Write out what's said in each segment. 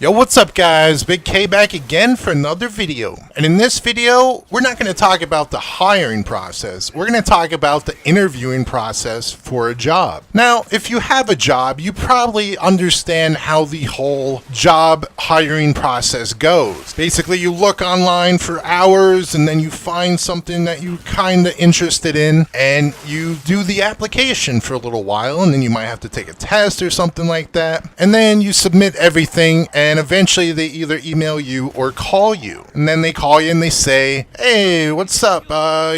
Yo, what's up guys? Big K back again for another video. And in this video, we're not going to talk about the hiring process. We're going to talk about the interviewing process for a job. Now, if you have a job, you probably understand how the whole job hiring process goes. Basically, you look online for hours and then you find something that you're kind of interested in and you do the application for a little while, and then you might have to take a test or something like that. And then you submit everything, and eventually they either email you or call you. And then they call you and they say, hey, what's up?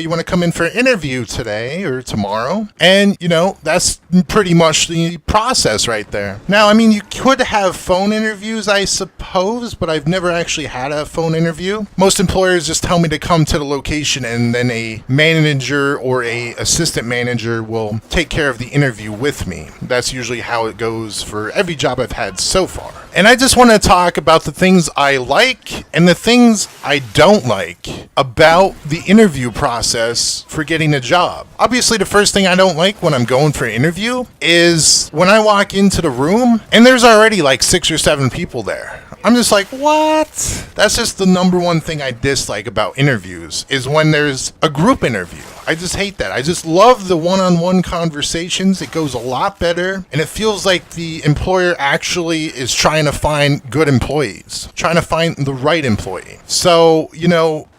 You want to come in for an interview today or tomorrow? And, that's pretty much the process right there. Now, I mean, you could have phone interviews, I suppose, but I've never actually had a phone interview. Most employers just tell me to come to the location, and then a manager or a assistant manager will take care of the interview with me. That's usually how it goes for every job I've had so far. And I just want to talk about the things I like and the things I don't like about the interview process for getting a job. Obviously, the first thing I don't like when I'm going for an interview is when I walk into the room and there's already like 6 or 7 people there. I'm just like, what? That's just the number one thing I dislike about interviews, is when there's a group interview. I just hate that. I just love the one-on-one conversations. It goes a lot better, and it feels like the employer actually is trying to find good employees, trying to find the right employee. So,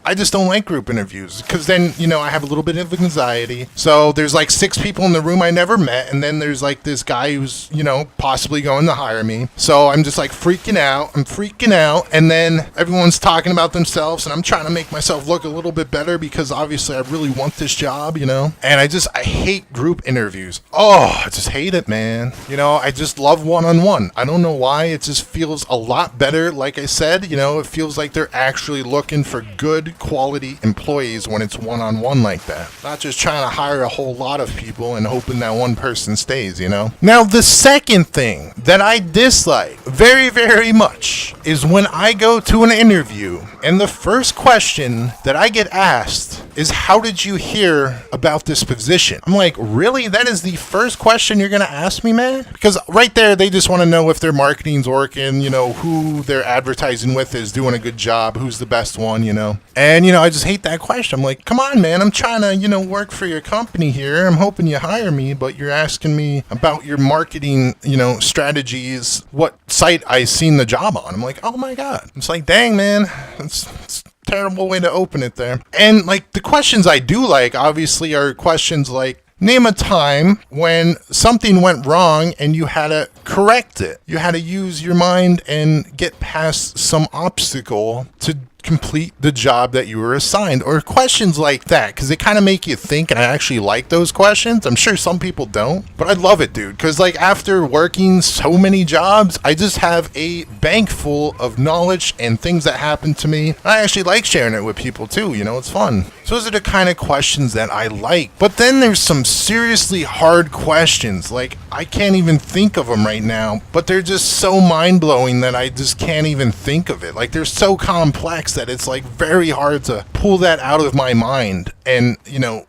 I just don't like group interviews, because then, I have a little bit of anxiety. So there's like 6 people in the room I never met, and then there's like this guy who's, possibly going to hire me. So I'm just like freaking out. I'm freaking out, and then everyone's talking about themselves, and I'm trying to make myself look a little bit better because obviously I really want this job, And I hate group interviews. Oh, I just hate it, man. I just love one-on-one. I don't know why. It just feels a lot better. Like I said, it feels like they're actually looking for good quality employees when it's one-on-one like that, not just trying to hire a whole lot of people and hoping that one person stays. Now, the second thing that I dislike very, very much is when I go to an interview and the first question that I get asked is, how did you hear about this position? I'm like, really? That is the first question you're gonna ask me, man? Because right there, they just want to know if their marketing's working, who they're advertising with is doing a good job, who's the best one, And, I just hate that question. I'm like, come on, man, I'm trying to, work for your company here. I'm hoping you hire me, but you're asking me about your marketing, strategies, what site I seen the job on. I'm like, oh my God. It's like, dang, man, it's terrible way to open it there. And like the questions I do like, obviously, are questions like, name a time when something went wrong and you had to correct it. You had to use your mind and get past some obstacle to complete the job that you were assigned, or questions like that, because they kind of make you think, and I actually like those questions. I'm sure some people don't, but I love it, dude, because like after working so many jobs, I just have a bank full of knowledge and things that happened to me. I actually like sharing it with people too, it's fun. So those are the kind of questions that I like. But then there's some seriously hard questions, like I can't even think of them right now, but they're just so mind-blowing that I just can't even think of it. Like they're so complex that it's like very hard to pull that out of my mind and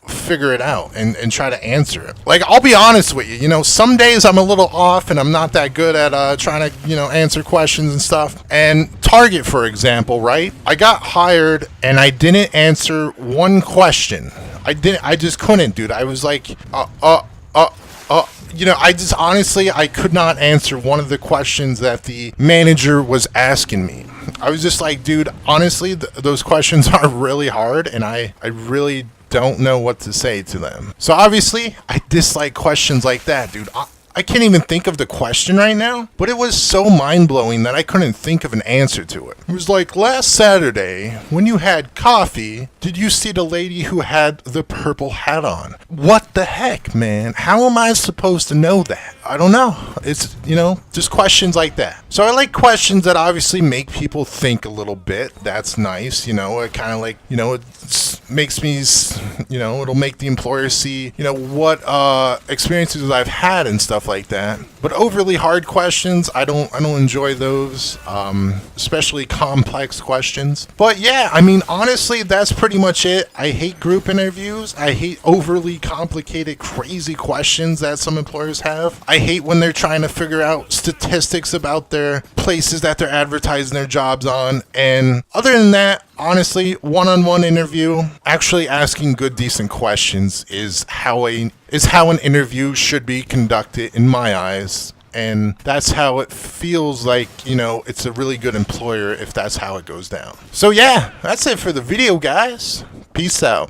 figure it out and try to answer it. Like, I'll be honest with you, some days I'm a little off and I'm not that good at trying to answer questions and stuff. And Target, for example, right, I got hired and I didn't answer one question. I just couldn't, dude. I was like I could not answer one of the questions that the manager was asking me. I was just like, dude, honestly, those questions are really hard, and I really don't know what to say to them. So obviously, I dislike questions like that, dude. I can't even think of the question right now, but it was so mind-blowing that I couldn't think of an answer to it. It was like, last Saturday, when you had coffee, did you see the lady who had the purple hat on? What the heck, man? How am I supposed to know that? I don't know. It's, just questions like that. So I like questions that obviously make people think a little bit. That's nice, it kind of like, it makes me, it'll make the employer see, what experiences I've had and stuff like that. But overly hard questions, I don't enjoy those, especially complex questions. But yeah, I mean, honestly, that's pretty much it. I hate group interviews. I hate overly complicated, crazy questions that some employers have. I hate when they're trying to figure out statistics about their places that they're advertising their jobs on. And other than that, honestly, one-on-one interview, actually asking good, decent questions is how an interview should be conducted in my eyes. And that's how it feels like, it's a really good employer if that's how it goes down. So yeah, that's it for the video, guys. Peace out.